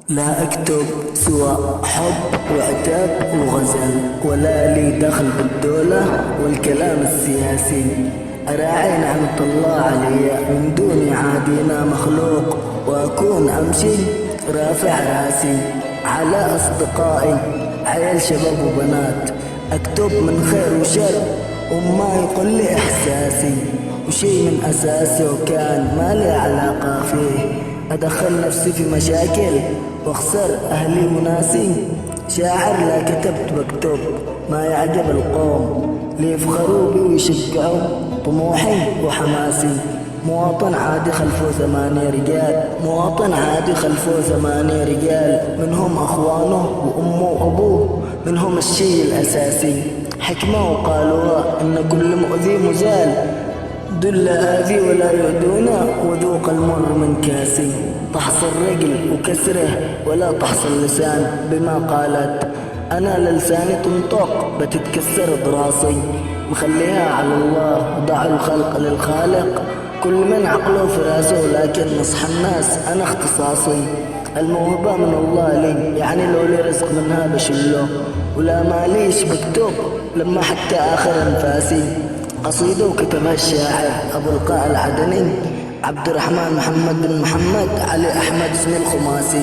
لا أكتب سوى حب وعتاب وغزل، ولا لي دخل بالدولة والكلام السياسي. أراعي نعمة الله علي من دوني عادينا مخلوق، وأكون أمشي رافع راسي على أصدقائي عيال شباب وبنات. أكتب من خير وشر وما يقول لي إحساسي، وشي من أساسي وكان ما لي علاقة فيه. أدخل نفسي في مشاكل واخسر أهلي وناسي. شاعر لا كتبت بكتب ما يعجب القوم، ليفخروا بي ويشجعوا طموحي وحماسي. مواطن عادي خلفه 8 رجال، مواطن عادي خلفه 8 رجال، منهم أخوانه وأمه وأبوه، منهم الشي الأساسي. حكمة وقالوا إن كل مؤذي مزال، دل آذي ولا يؤذونا وذوق المر من كاسي. تحصل رجل وكسره ولا تحصل لسان، بما قالت أنا للساني تنطق بتتكسر براسي. مخليها على الله وضع الخلق للخالق، كل من عقله في راسه لكن نصح الناس أنا اختصاصي. الموهبة من الله لي، يعني لو لي رزق منها بشله، ولا ماليش بكتب لما حتى آخر أنفاسي. قصيدة وكتبها الشاعر أبو القاع العدني عبد الرحمن محمد بن محمد علي أحمد اسم الخماسي.